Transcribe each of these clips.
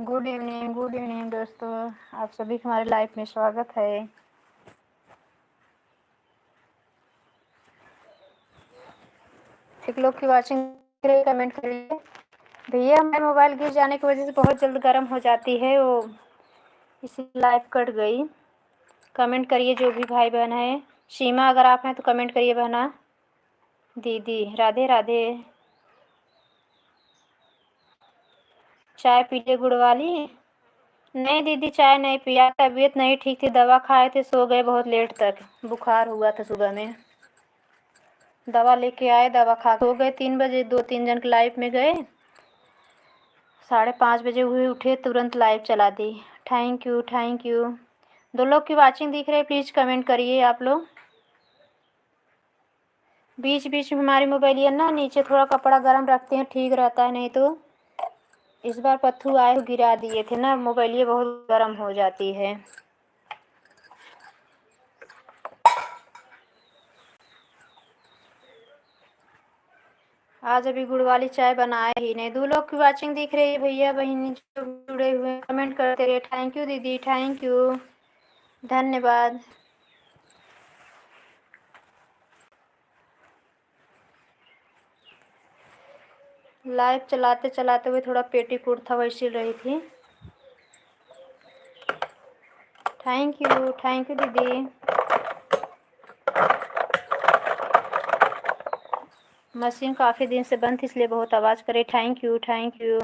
Good evening दोस्तों। आप सभी का हमारे लाइफ में स्वागत है। एक लोग की वाचिंग कमेंट करिए। भैया हमारे मोबाइल गिर जाने की वजह से बहुत जल्द गर्म हो जाती है, वो इसी लाइफ कट गई। कमेंट करिए जो भी भाई बहन है। सीमा अगर आप हैं तो कमेंट करिए बहना। दीदी राधे राधे। चाय पी ले गुड़ वाली। नहीं दीदी चाय नहीं पिया, तबीयत नहीं ठीक थी, दवा खाए थे, सो गए बहुत लेट तक, बुखार हुआ था सुबह में। दवा लेके आए, दवा खा सो गए 3 बजे। 2-3 जन के लाइव में गए, 5:30 बजे हुए, उठे तुरंत लाइव चला दी। Thank you thank you. 2 लोग की वाचिंग दिख रही है, प्लीज़ कमेंट करिए आप लोग। बीच बीच में हमारी मोबाइल ना नीचे थोड़ा कपड़ा गर्म रखते हैं, ठीक रहता है, नहीं तो इस बार पत्थू आए तो गिरा दिए थे ना, मोबाइल बहुत गर्म हो जाती है। आज अभी गुड़ वाली चाय बनाए ही नहीं। 2 लोग की वाचिंग दिख रही है, भैया बहन जो जुड़े हुए हैं कमेंट करते रहे। थैंक यू दीदी, थैंक यू, धन्यवाद। लाइव चलाते चलाते हुए थोड़ा पेटीकोट था, वही सिल रही थी। थैंक यू दीदी। मशीन काफ़ी दिन से बंद थी इसलिए बहुत आवाज़ करे। Thank you thank you.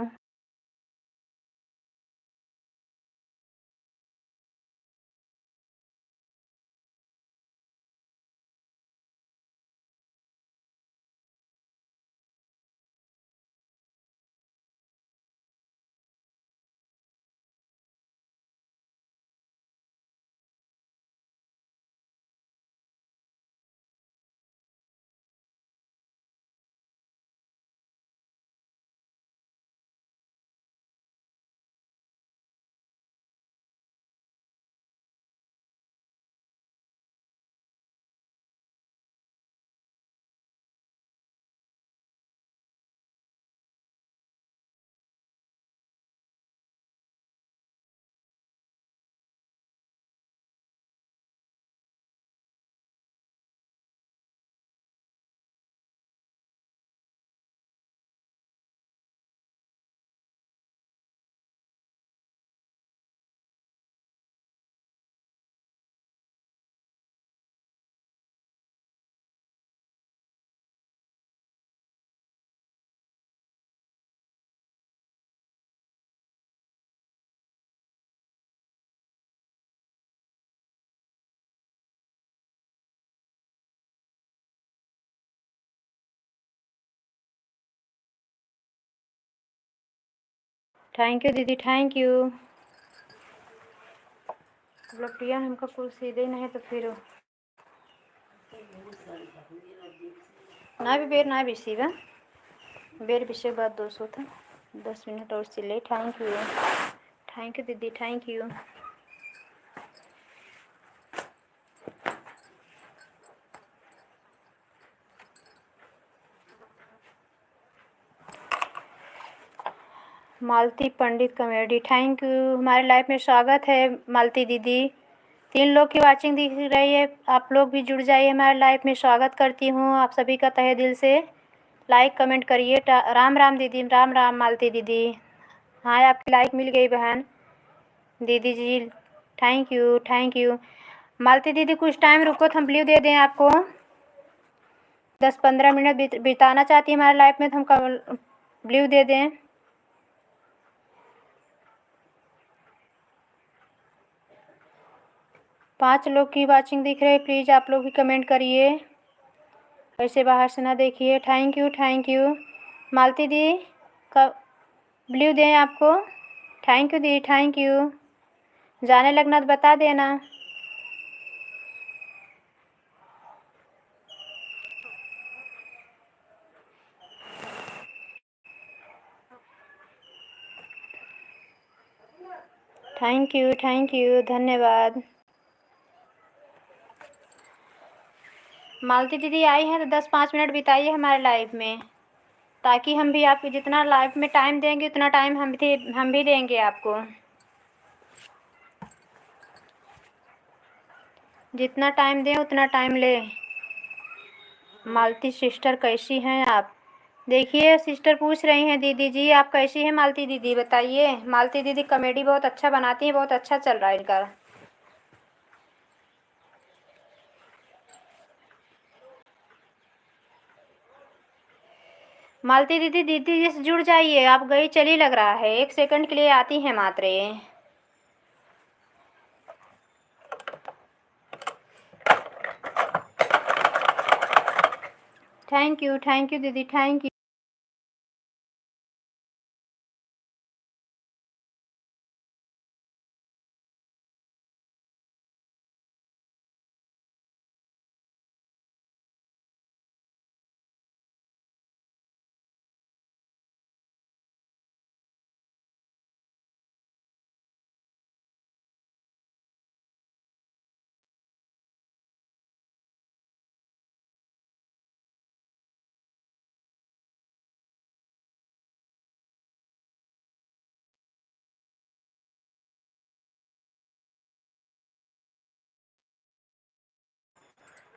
Thank you दीदी, थैंक यू। मतलब प्रिया हमका कुछ सीधे नहीं तो फिर ना भी बेर ना भी सीधा बेर विषय बात 200 था। 10 मिनट और सिले। थैंक यू दीदी, thank you. Malti Pandit comedy, thank you, हमारे लाइफ में स्वागत है मालती दीदी। 3 लोग की वाचिंग दिख रही है, आप लोग भी जुड़ जाइए, हमारे लाइफ में स्वागत करती हूँ आप सभी का तहे दिल से। लाइक कमेंट करिए। राम राम दीदी, राम राम मालती दीदी। हाँ आपकी लाइक मिल गई बहन दीदी जी, थैंक यू थैंक यू। मालती दीदी कुछ टाइम रुको तो हम ब्लू दे दें आपको। 10-15 मिनट बिताना चाहती है हमारे लाइफ में तो हम ब्लू दे दें। 5 लोग की वाचिंग दिख रही है, प्लीज़ आप लोग भी कमेंट करिए, ऐसे बाहर से ना देखिए। थैंक यू मालती दी का ब्लू दें आपको। Thank you the, thank you. जाने लगना तो बता देना। थैंक यू, धन्यवाद। मालती दीदी आई हैं तो 10-5 मिनट बिताइए हमारे लाइफ में, ताकि हम भी आपको जितना लाइव में टाइम देंगे उतना टाइम हम भी देंगे आपको। जितना टाइम दें उतना टाइम लें। मालती सिस्टर कैसी हैं आप? देखिए सिस्टर पूछ रही हैं दीदी जी आप कैसी हैं मालती दीदी बताइए। मालती दीदी कॉमेडी बहुत अच्छा बनाती हैं, बहुत अच्छा चल रहा है इनका। मालती दीदी दीदी जी से जुड़ जाइए, आप गई चली लग रहा है, 1 सेकंड के लिए आती हैं मात्र ये। थैंक यू दीदी, थैंक यू।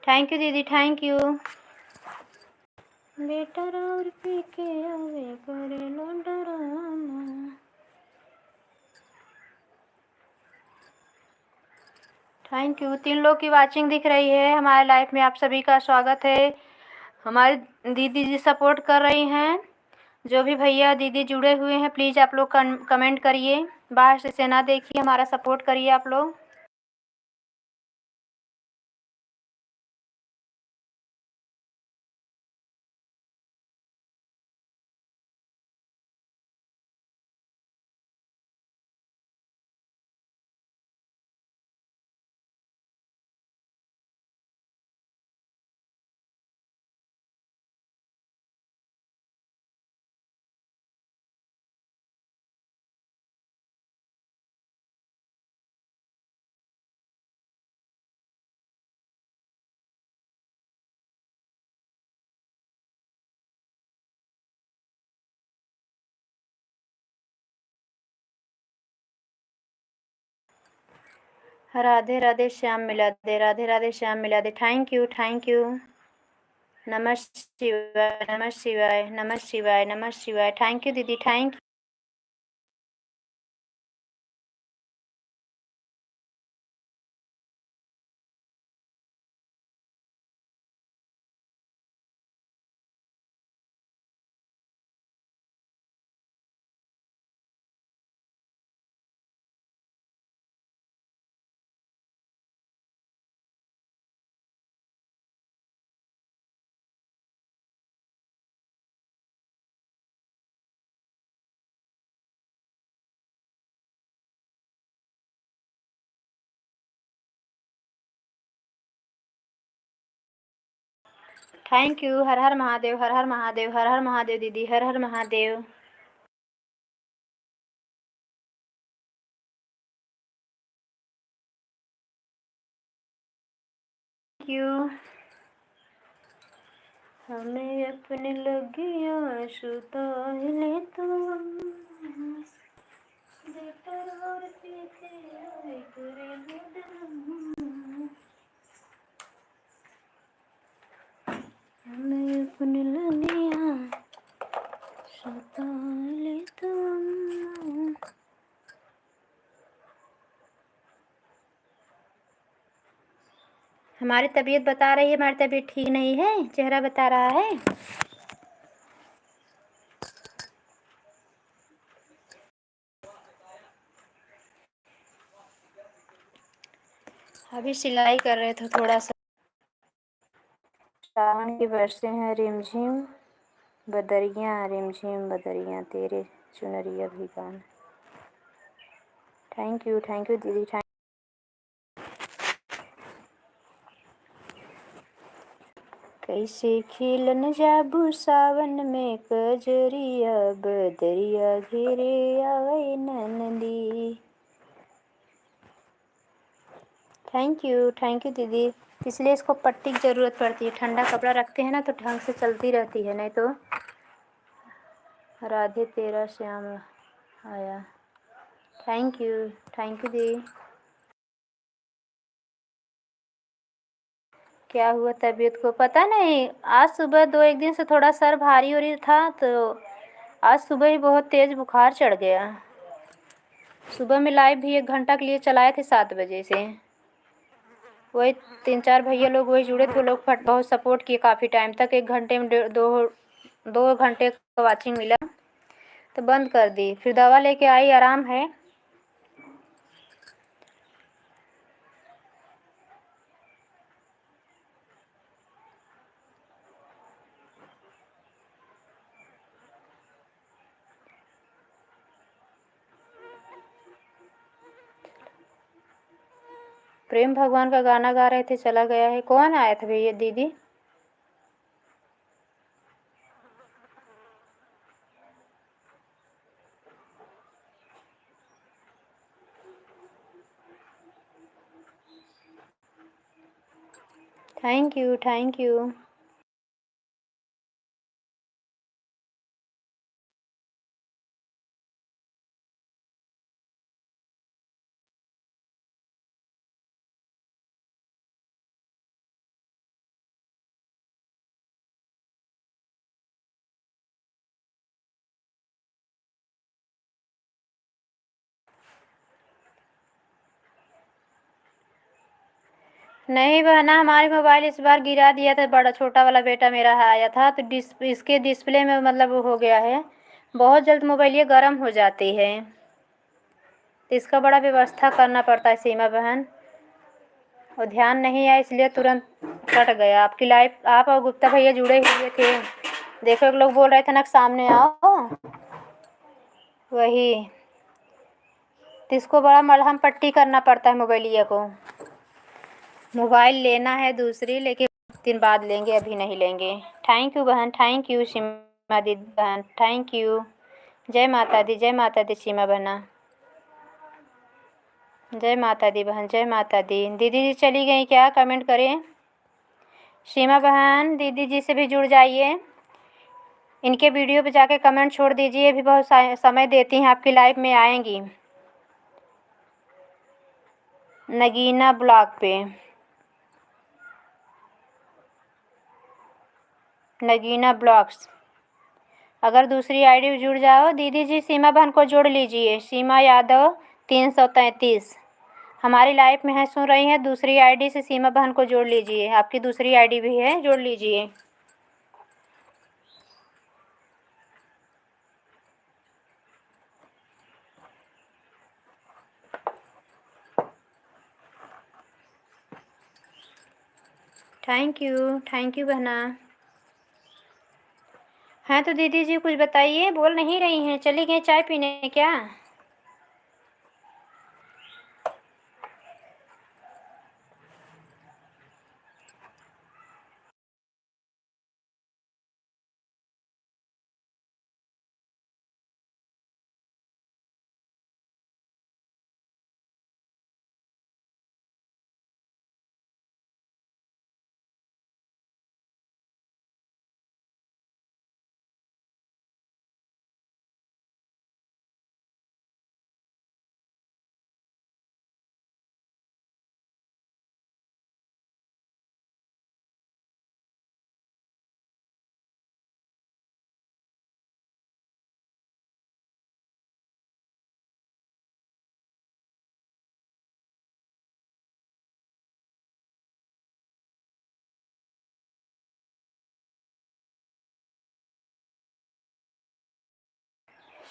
थैंक यू दीदी, थैंक यू। बेटा और पी के आवे करे लो डरामा। Thank you. 3 लोग की वाचिंग दिख रही है हमारे लाइव में, आप सभी का स्वागत है। हमारी दीदी जी सपोर्ट कर रही हैं। जो भी भैया दीदी जुड़े हुए हैं प्लीज़ आप लोग कमेंट करिए, बाहर से ना देखिए, हमारा सपोर्ट करिए आप लोग। राधे राधे श्याम मिला दे, राधे राधे श्याम मिला दे। Thank you, thank you. नमः शिवाय, नमः शिवाय, नमः शिवाय, नमः शिवाय। थैंक यू दीदी, थैंक थैंक यू। हर हर महादेव, हर हर महादेव, हर हर महादेव दीदी, हर हर महादेव। Thank you. हमें अपने लगिया सुताले तो बेटर और पीछे आए करे डरामा। हमें अपने लगिया सुताले तो। हमारी तबीयत बता रही है, हमारी तबीयत ठीक नहीं है, चेहरा बता रहा है। अभी सिलाई कर रहे थे थोड़ा सा। सावन की बरसे हैं रिमझिम बदरियाँ, रिमझिम बदरियाँ तेरे चुनरिया भिगाना। थैंक यू दीदी, थैंक। कैसे खिलन जाबू सावन में कजरिया बदरिया घेरे आवे नंदी। थैंक यू दीदी। इसलिए इसको पट्टी की ज़रूरत पड़ती है, ठंडा कपड़ा रखते हैं ना तो ढंग से चलती रहती है, नहीं तो राधे तेरा श्याम आया। थैंक यू दी। क्या हुआ तबीयत को? पता नहीं, आज सुबह 2 एक दिन से थोड़ा सर भारी हो रही था, तो आज सुबह ही बहुत तेज़ बुखार चढ़ गया। सुबह में लाइव भी 1 घंटा के लिए चलाए थे 7 बजे से। वही 3-4 भैया लोग वही जुड़े थे, वो लोग बहुत सपोर्ट किए काफ़ी टाइम तक। 1 घंटे में 2 घंटे का वाचिंग मिला, तो बंद कर दी। फिर दवा लेके आई, आराम है। प्रेम भगवान का गाना गा रहे थे, चला गया है। कौन आया था भैया दीदी? Thank you. नहीं बहना, हमारे मोबाइल इस बार गिरा दिया था। बड़ा छोटा वाला बेटा मेरा आया था, तो इसके डिस्प्ले में मतलब हो गया है। बहुत जल्द मोबाइल ये गर्म हो जाती है, तो इसका बड़ा व्यवस्था करना पड़ता है सीमा बहन। और ध्यान नहीं आया इसलिए तुरंत कट गया। आपकी लाइव आप और गुप्ता भैया जुड़े हुए थे, देखो एक लोग बोल रहे थे ना कि सामने आओ, वही। तो इसको बड़ा मलहम पट्टी करना पड़ता है मोबाइलिया को। मोबाइल लेना है दूसरी, लेकिन दिन बाद लेंगे, अभी नहीं लेंगे। थैंक यू बहन, थैंक यू सीमा दीदी बहन, थैंक यू। जय माता दी, जय माता दी सीमा बहना। जय माता दी बहन, जय माता दी। दीदी जी चली गई क्या? कमेंट करें। सीमा बहन दीदी जी से भी जुड़ जाइए, इनके वीडियो पे जाके कमेंट छोड़ दीजिए। भी बहुत समय देती हैं, आपकी लाइव में आएंगी। नगीना ब्लॉग पे, नगीना ब्लॉग्स। अगर दूसरी आईडी जुड़ जाओ दीदी जी, सीमा बहन को जोड़ लीजिए। सीमा यादव 333 हमारी लाइफ में है, सुन रही हैं। दूसरी आईडी से सीमा बहन को जोड़ लीजिए। आपकी दूसरी आईडी भी है, जोड़ लीजिए। थैंक यू बहना। हाँ तो दीदी जी कुछ बताइए, बोल नहीं रही हैं, चली गई चाय पीने क्या?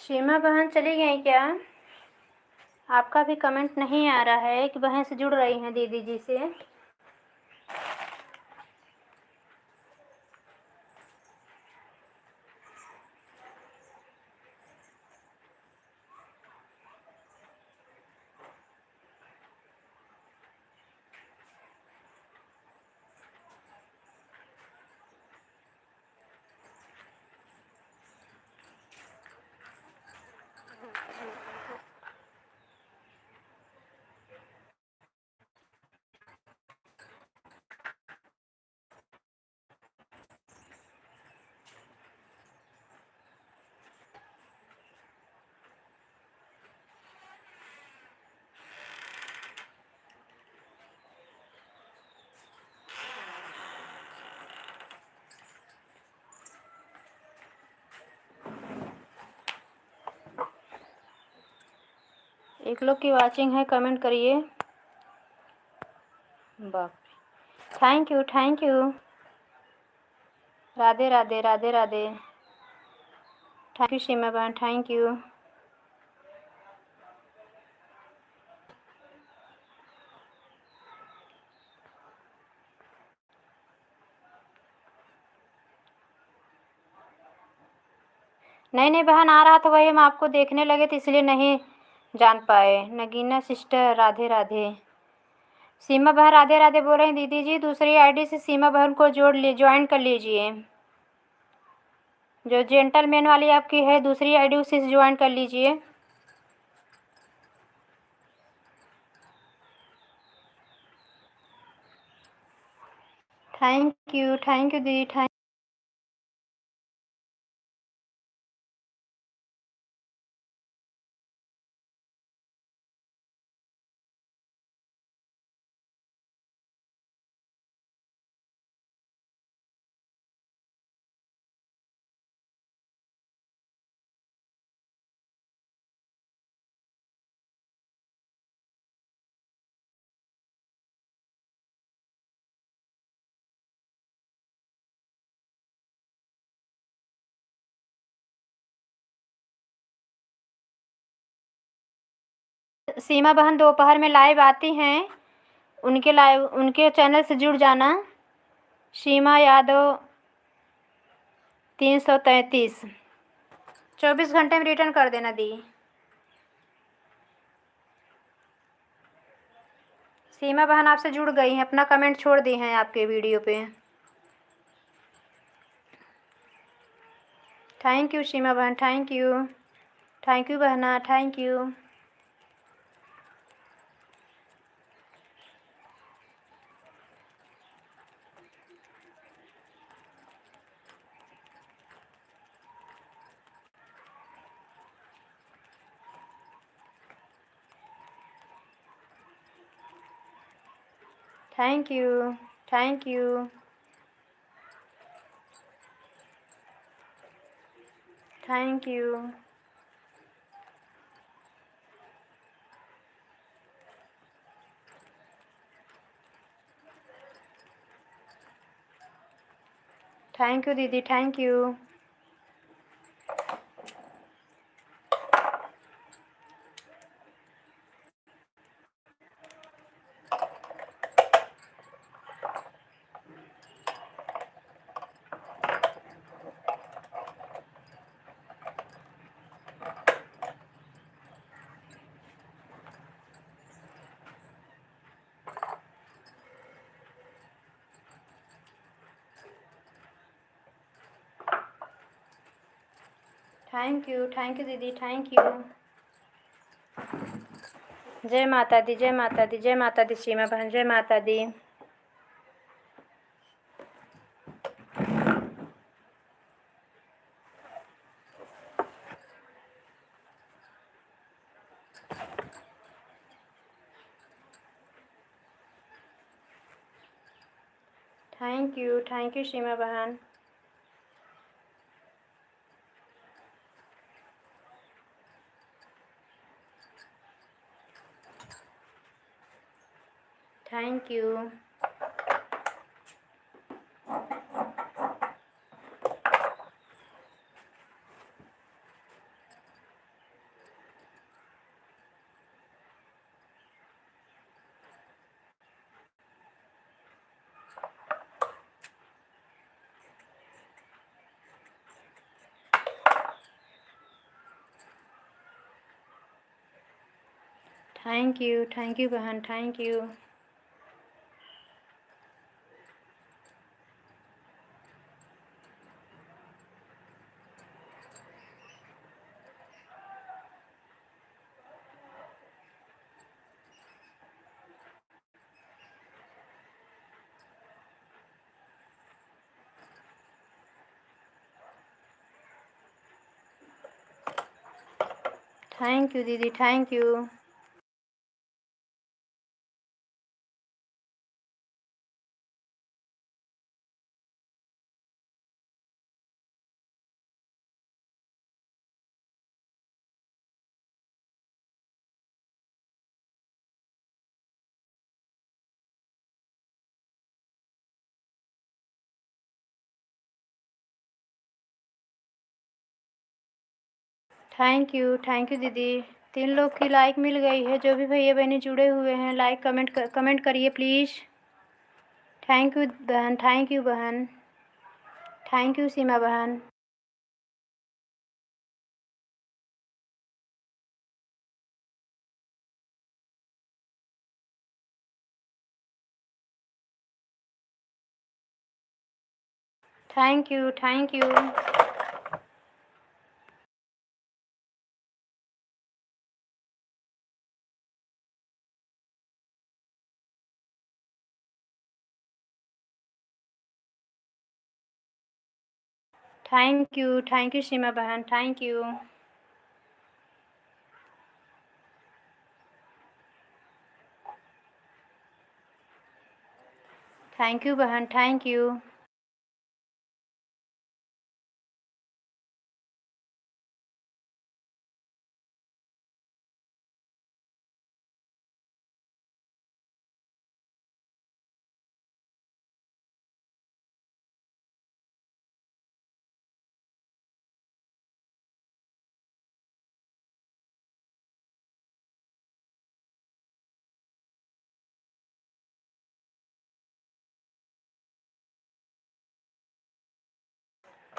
सीमा बहन चली गई क्या? आपका भी कमेंट नहीं आ रहा है कि बहन से जुड़ रही हैं दीदी जी से। एक लोग की वाचिंग है, कमेंट करिए। बाप, thank you, thank you. Radhe Radhe, Radhe Radhe. Thank you Seema बहन, थैंक यू। नहीं नहीं बहन, आ रहा था, वही हम आपको देखने लगे तो इसलिए नहीं जान पाए। नगीना सिस्टर, राधे राधे। सीमा बहन राधे राधे बोल रहे हैं दीदी जी, दूसरी आईडी से सीमा बहन को जोड़ लिए, ज्वाइन कर लीजिए। जो जेंटलमैन वाली आपकी है दूसरी आईडी, उसी से ज्वाइन कर लीजिए। थैंक यू दीदी, सीमा बहन दोपहर में लाइव आती हैं, उनके चैनल से जुड़ जाना। सीमा यादव 333, 24 घंटे में रिटर्न कर देना दी। सीमा बहन आपसे जुड़ गई हैं, अपना कमेंट छोड़ दी हैं आपके वीडियो पे। थैंक यू सीमा बहन, थैंक यू। थैंक यू बहना, thank you. Thank you, thank you. Thank you. Thank you दीदी, थैंक यू। थैंक यू दीदी, थैंक यू। जय माता दी, जय माता दी, जय माता दी सीमा बहन, जय माता दी। थैंक यू सीमा बहन। Thank you. थैंक यू बहन, थैंक यू। थैंक यू दीदी, थैंक यू। थैंक यू दीदी। 3 लोग की लाइक मिल गई है। जो भी भैया बहनी जुड़े हुए हैं लाइक कमेंट करिए प्लीज़। थैंक यू बहन, थैंक यू बहन, थैंक यू सीमा बहन। Thank you, thank you. Thank you Seema बहन, थैंक यू। थैंक यू बहन, थैंक यू।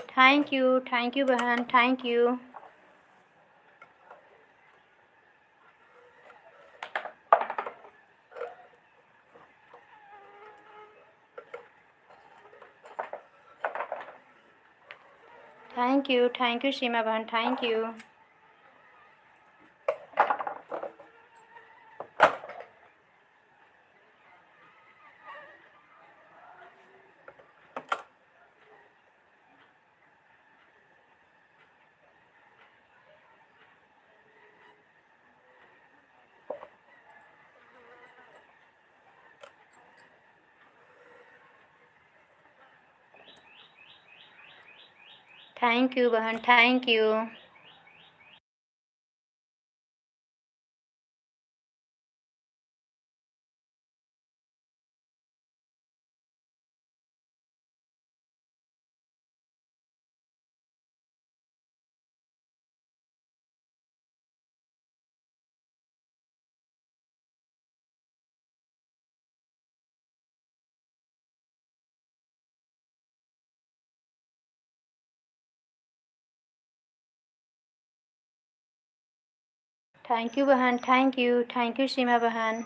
थैंक यू बहन, thank you. Thank you Seema बहन, थैंक यू। थैंक यू बहन, thank you. Thank you बहन, thank you Seema बहन।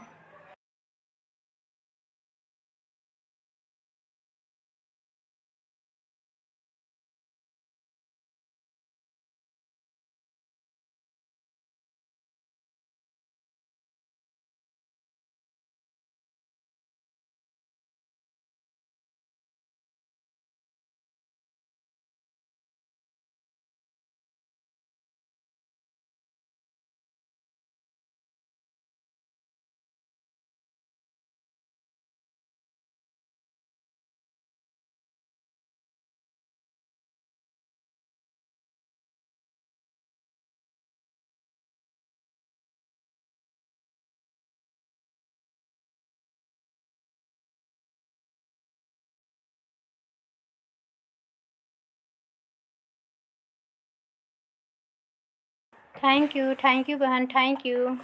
Thank you बहन, thank you.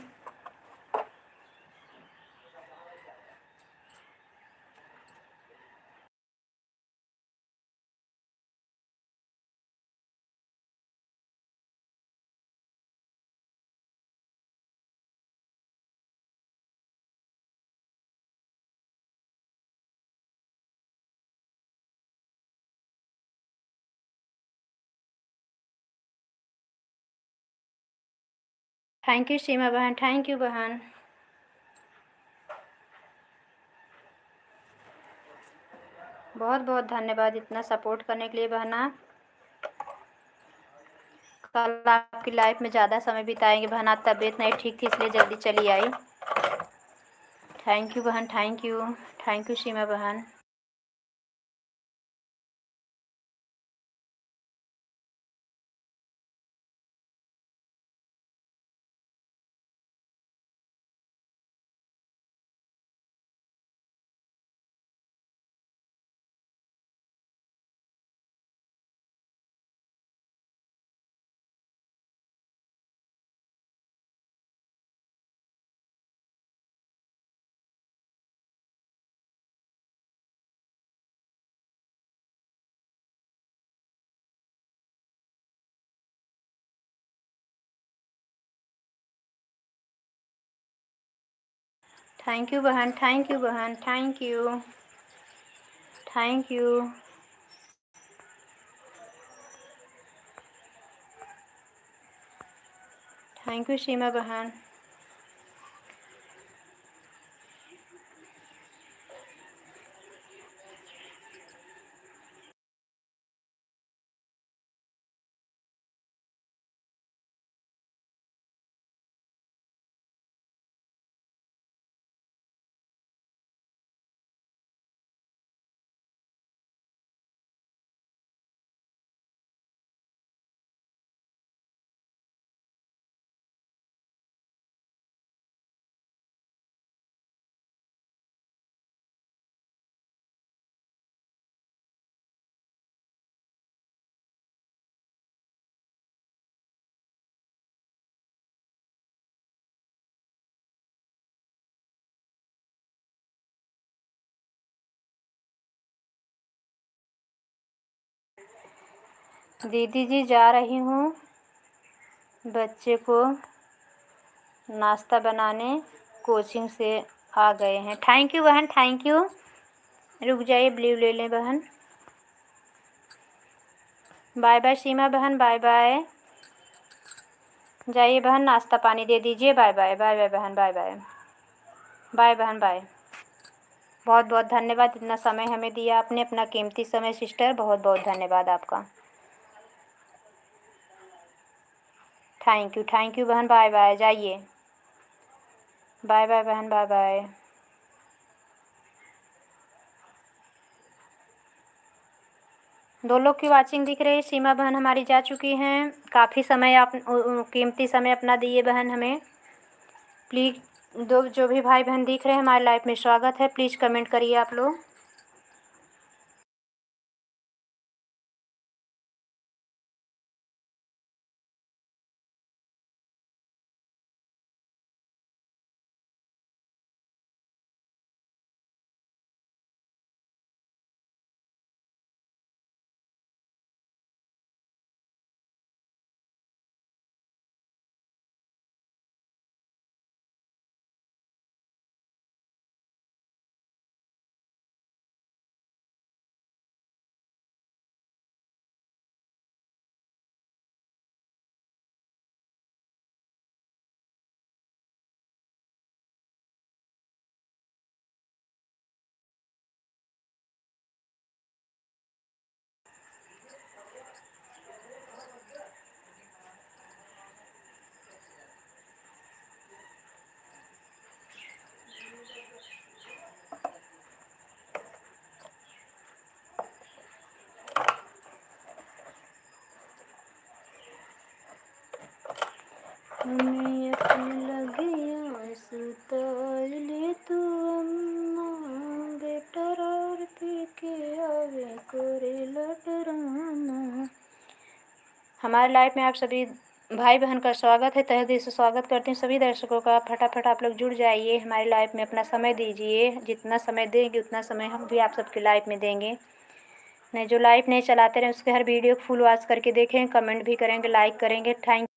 Thank you Seema बहन, thank you बहन। बहुत बहुत धन्यवाद इतना सपोर्ट करने के लिए बहना। कल आपकी लाइफ में ज़्यादा समय बिताएंगे बहना। तबीयत नहीं ठीक थी इसलिए जल्दी चली आई। थैंक यू बहन, थैंक यू सीमा बहन। थैंक यू बहन, थैंक यू बहन, thank you, thank you. Thank you Seema बहन। दीदी जी जा रही हूँ, बच्चे को नाश्ता बनाने, कोचिंग से आ गए हैं। थैंक यू बहन, थैंक यू। रुक जाइए, ब्लू ले लें बहन। बाय बाय सीमा बहन, बाय बाय। जाइए बहन, नाश्ता पानी दे दीजिए। बाय बाय, बाय बाय बहन, बाय बाय, बाय बहन, बाय। बहुत बहुत धन्यवाद, इतना समय हमें दिया आपने, अपना कीमती समय सिस्टर, बहुत बहुत धन्यवाद आपका। थैंक यू बहन, बाय बाय। जाइए, बाय बाय बहन, बाय बाय। दो लोग की वाचिंग दिख रही है। सीमा बहन हमारी जा चुकी हैं। काफ़ी समय आप कीमती समय अपना दिए बहन हमें। प्लीज़ दो जो भी भाई बहन दिख रहे हैं, हमारे लाइफ में स्वागत है। प्लीज़ कमेंट करिए आप लोग। हमें अपने लगिया सुतार ले तू अम्मा, बेटा और पी के आवे कोरे लटराना। हमारे लाइफ में आप सभी भाई बहन का स्वागत है। तहे दिल से स्वागत करती हूँ सभी दर्शकों का। फटाफट आप लोग जुड़ जाइए, हमारी लाइफ में अपना समय दीजिए। जितना समय देंगे उतना समय हम भी आप सबकी लाइफ में देंगे। नहीं, जो लाइफ नहीं चलाते रहे उसके हर वीडियो को फुल वॉच करके देखें, कमेंट भी करेंगे, लाइक करेंगे। थैंक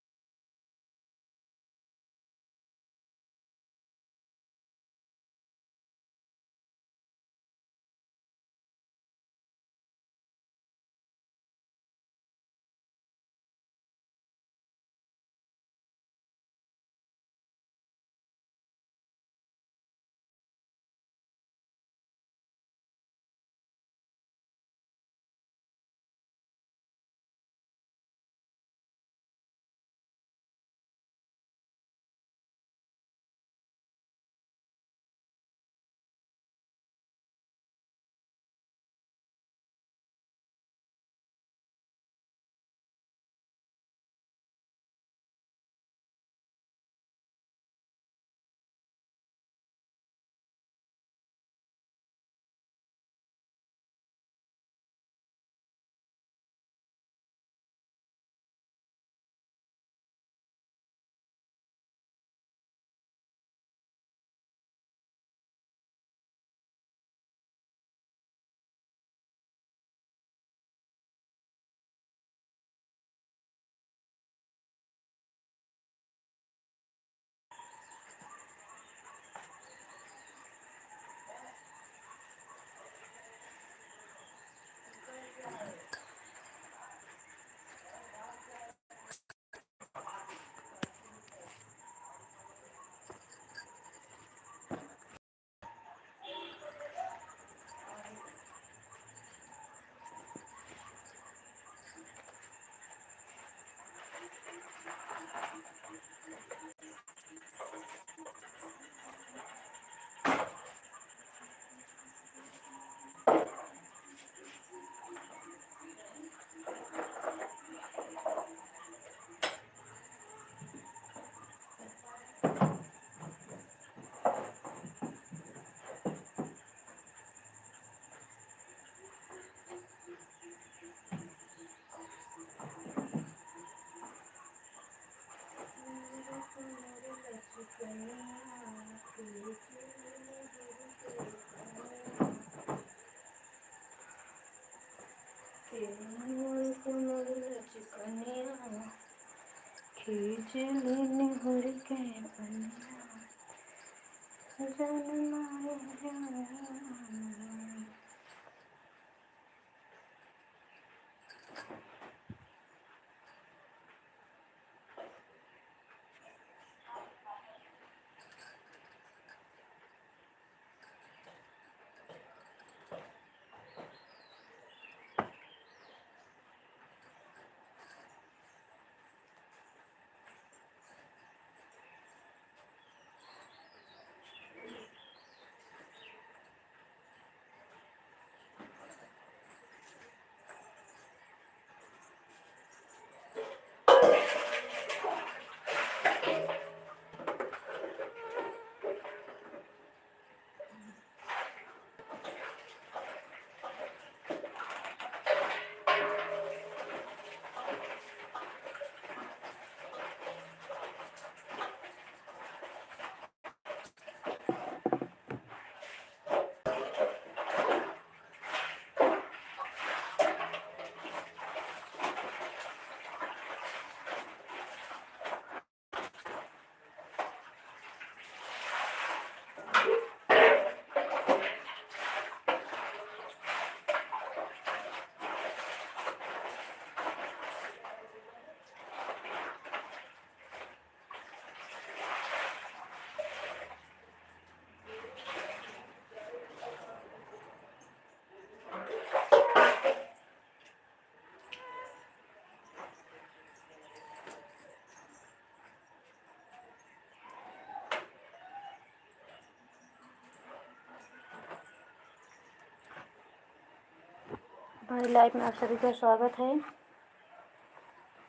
हमारी लाइफ में आप सभी का स्वागत है।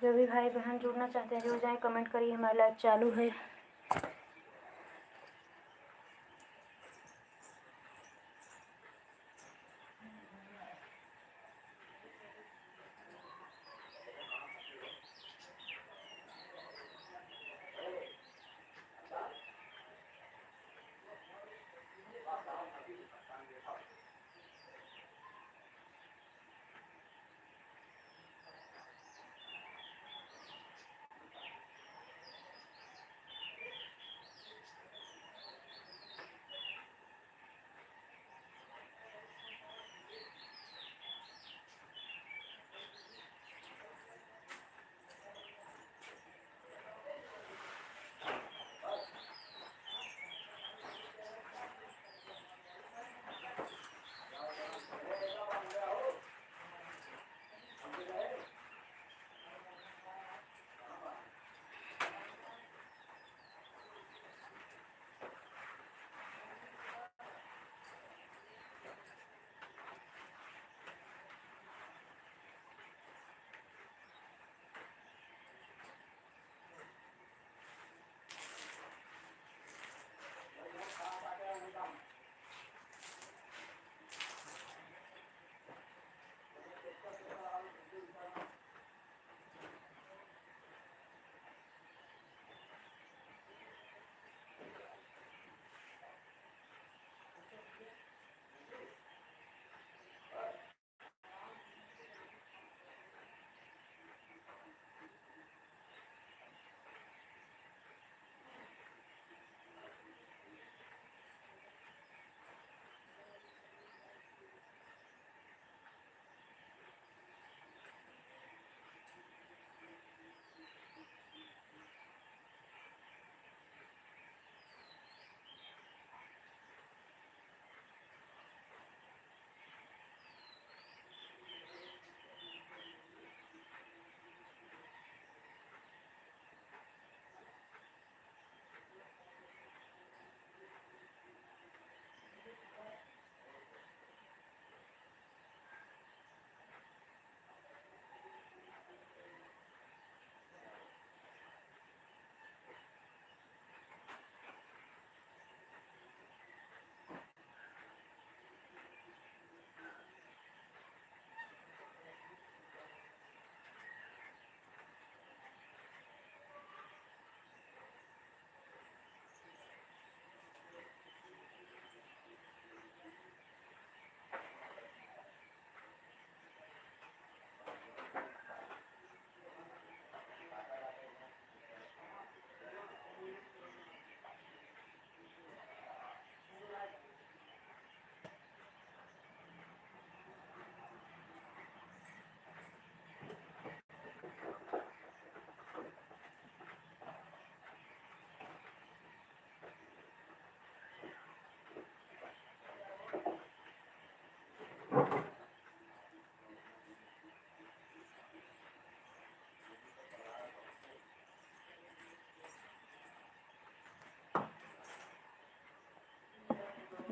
जो भी भाई बहन जुड़ना चाहते हैं जुड़ जाएं, कमेंट करिए। हमारी लाइफ चालू है।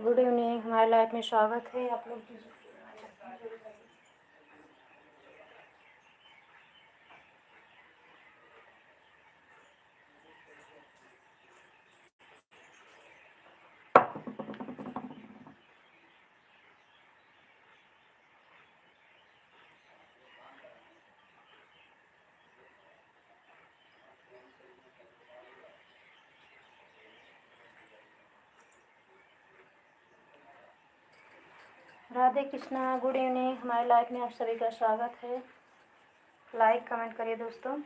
गुड इवनिंग, हमारे लाइफ में स्वागत है आप लोग की। राधे कृष्णा, गुड इवनिंग, हमारे लाइफ में आप सभी का स्वागत है। लाइक कमेंट करिए दोस्तों।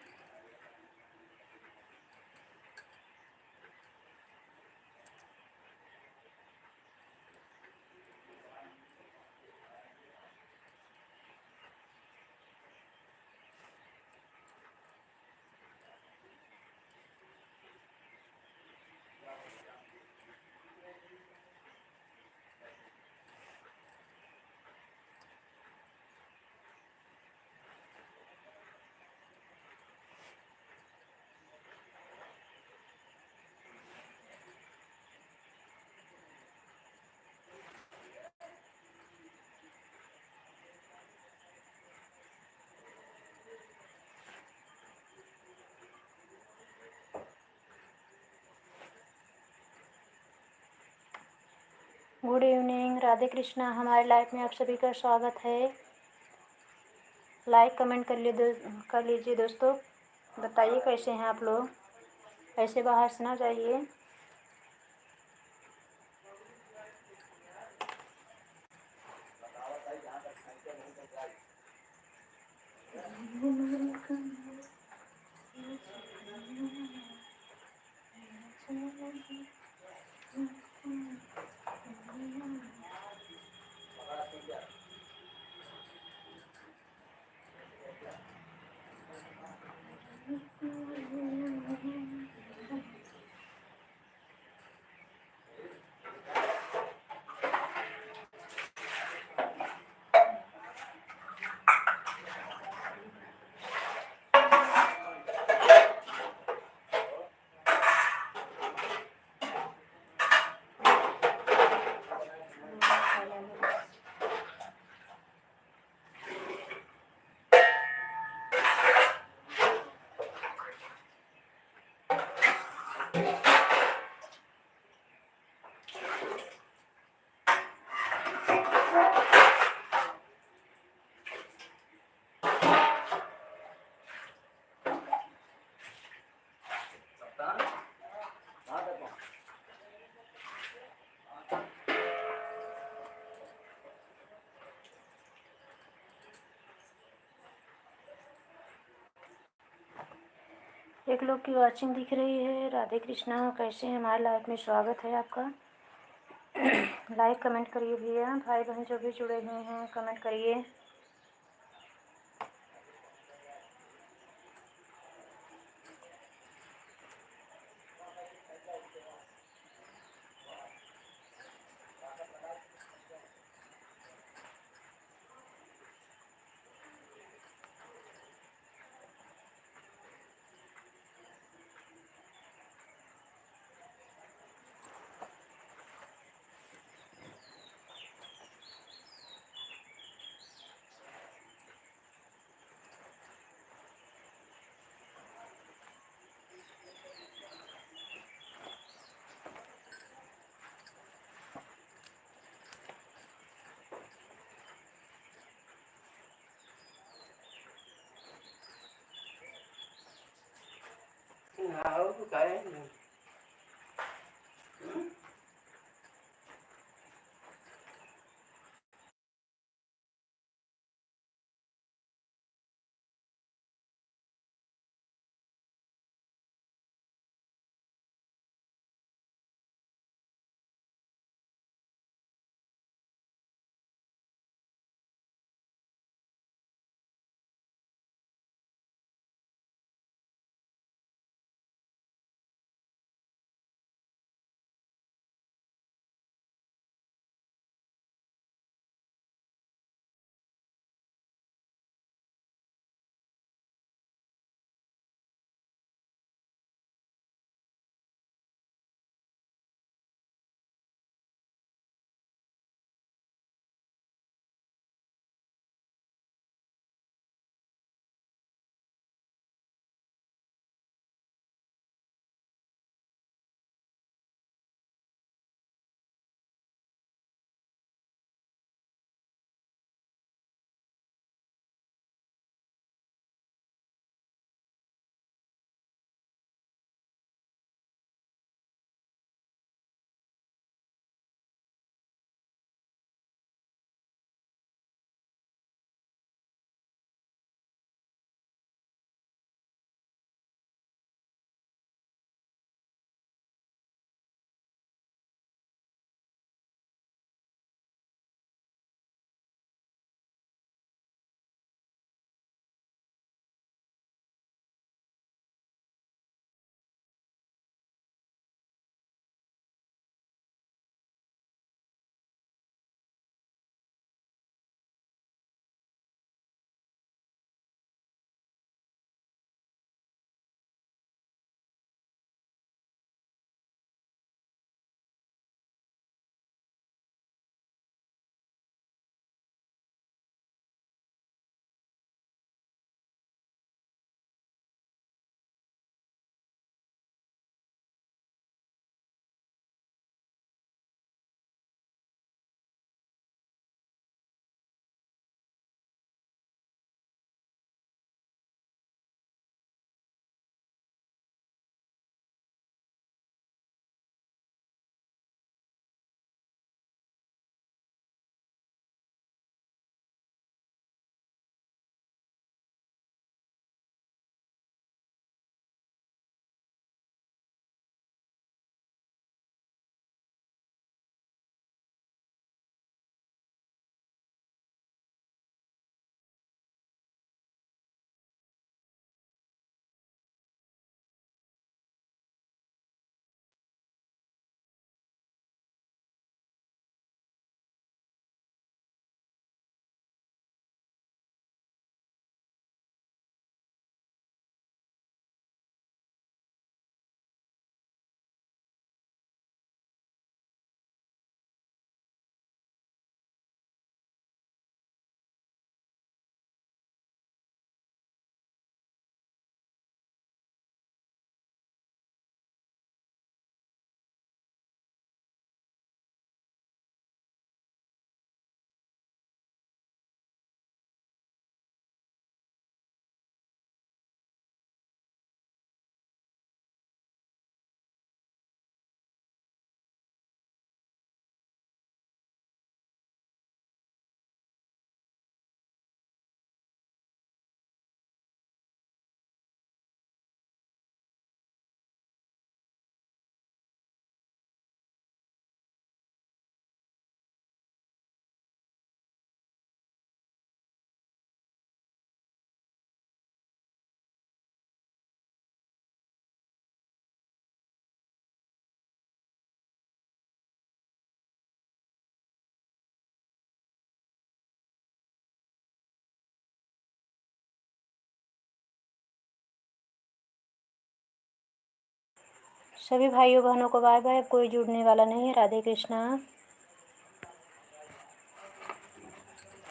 गुड इवनिंग, राधे कृष्णा, हमारे लाइफ में आप सभी का स्वागत है। लाइक कमेंट कर लीजिए दोस्तों। बताइए कैसे हैं आप लोग, ऐसे बाहर से ना जाइए। एक लोग की वॉचिंग दिख रही है। राधे कृष्णा, कैसे हैं, हमारे लाइफ में स्वागत है आपका। लाइक कमेंट करिए भैया, भाई बहन जो भी जुड़े हुए हैं कमेंट करिए। Nào, cái सभी भाइयों बहनों को बाय बाय। अब कोई जुड़ने वाला नहीं है। राधे कृष्णा।